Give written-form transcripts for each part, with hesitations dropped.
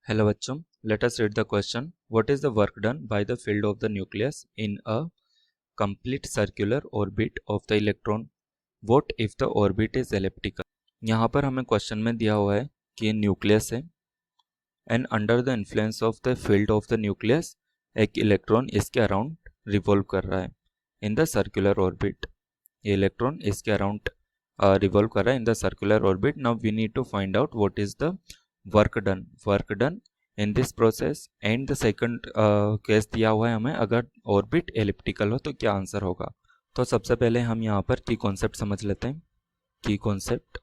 Hello बच्चों, let us read the question. What is the work done by the field of the nucleus in a complete circular orbit of the electron? What if the orbit is elliptical? यहाँ पर हमें question में दिया हुआ है कि ये nucleus है and under the influence of the field of the nucleus एक इलेक्ट्रॉन इसके अराउंड रिवॉल्व कर रहा है इन द सर्कुलर ऑर्बिट. ये इलेक्ट्रॉन इसके अराउंड रिवॉल्व कर रहा है in the circular orbit. Now we need to find out what is the work done in this process. And the second case दिया हुआ है हमें, अगर ऑर्बिट एलिप्टिकल हो तो क्या आंसर होगा. तो सबसे पहले हम यहाँ पर की कॉन्सेप्ट समझ लेते हैं. की कॉन्सेप्ट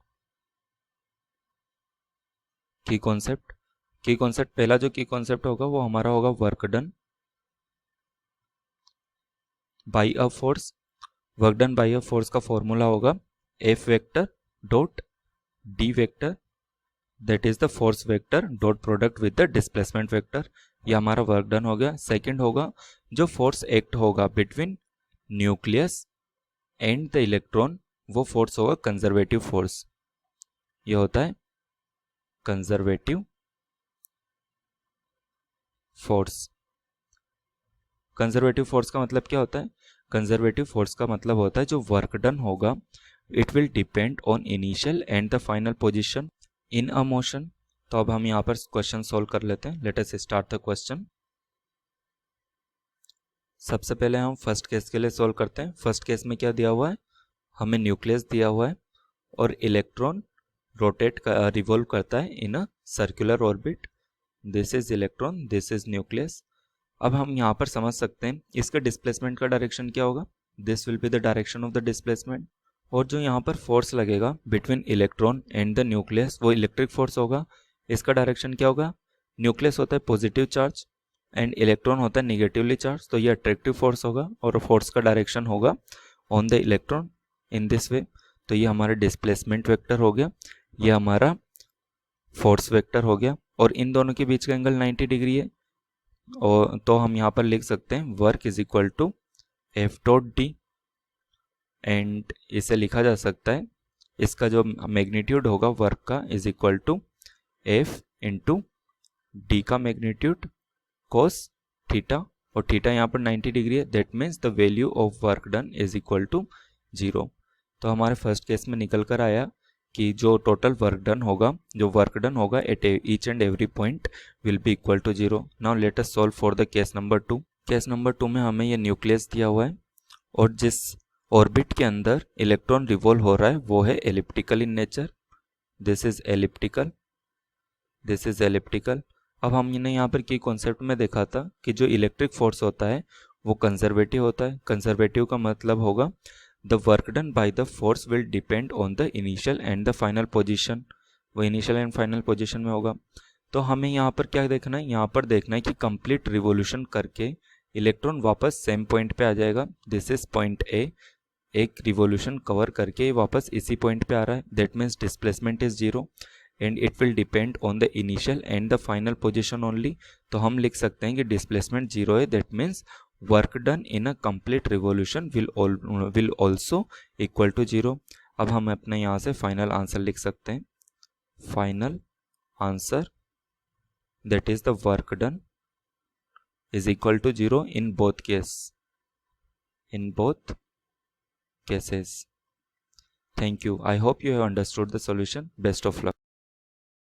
पहला जो की कॉन्सेप्ट होगा वो हमारा होगा work done by a force. Work done by a force का फॉर्मूला होगा F vector dot D vector, that is the force vector dot product with the displacement vector. ये हमारा वर्क डन हो गया. सेकंड होगा जो फोर्स एक्ट होगा between nucleus and the electron, वो फोर्स होगा कंजर्वेटिव फोर्स. ये होता है कंजर्वेटिव फोर्स. कंजर्वेटिव फोर्स का मतलब क्या होता है? कंजर्वेटिव फोर्स का मतलब होता है जो वर्क डन होगा it will depend on initial and the final position in a motion. तो अब हम यहाँ पर क्वेश्चन सोल्व कर लेते हैं. Let us start the question. सबसे पहले हम फर्स्ट केस के लिए सोल्व करते हैं. फर्स्ट केस में क्या दिया हुआ है? हमें न्यूक्लियस दिया हुआ है और इलेक्ट्रॉन रिवॉल्व करता है in a circular orbit. This is electron, this is nucleus. अब हम यहाँ पर समझ सकते हैं इसका डिस्प्लेसमेंट का डायरेक्शन क्या होगा. This will be the direction of the displacement. और जो यहाँ पर फोर्स लगेगा between electron and the nucleus वो इलेक्ट्रिक फोर्स होगा. इसका डायरेक्शन क्या होगा? न्यूक्लियस होता है पॉजिटिव चार्ज एंड इलेक्ट्रॉन होता है निगेटिवली चार्ज, तो ये अट्रैक्टिव फोर्स होगा और फोर्स का डायरेक्शन होगा on the electron in this way. तो ये हमारा डिस्प्लेसमेंट वेक्टर हो गया, ये हमारा फोर्स वेक्टर हो गया. और इन दोनों के बीच का एंगल 90 डिग्री है. और तो हम यहाँ पर लिख सकते हैं work is equal to F dot D. And इसे लिखा जा सकता है, इसका जो मैग्नीट्यूड होगा वर्क का is equal to F into D का मैग्नीट्यूड कोस थीटा. और थीटा यहाँ पर 90 डिग्री है. That means the value of work done is equal to 0. तो हमारे फर्स्ट केस में निकल कर आया कि जो टोटल वर्क डन होगा at each and every point will be equal to 0. Now let us solve for the case number 2. Case number 2 में हमें ये न्यूक्लियस दिया हुआ है और जिस ऑर्बिट के अंदर इलेक्ट्रॉन रिवॉल्व हो रहा है वो है elliptical in nature. This is elliptical, this is elliptical. अब हमने यहाँ पर की कॉन्सेप्ट में देखा था कि जो इलेक्ट्रिक फोर्स होता है वो कंजर्वेटिव होता है. कंजर्वेटिव का मतलब होगा the work done by the force will depend on the initial and the final position. वो इनिशियल एंड फाइनल पोजीशन में होगा. तो हमें यहाँ पर क्या देखना है? यहाँ पर देखना है कि कंप्लीट रिवोल्यूशन करके इलेक्ट्रॉन वापस सेम पॉइंट पे आ जाएगा. This is point A. एक रिवोल्यूशन कवर करके वापस इसी पॉइंट पे आ रहा है. That means displacement is 0 and it will depend on the initial and the final position only. तो हम लिख सकते हैं कि डिस्प्लेसमेंट 0 है. That means work done in a complete revolution will also equal to 0. अब हम अपने यहाँ से फाइनल आंसर लिख सकते हैं. Final answer that is the work done is equal to 0 in both cases. Thank you. I hope you have understood the solution. Best of luck.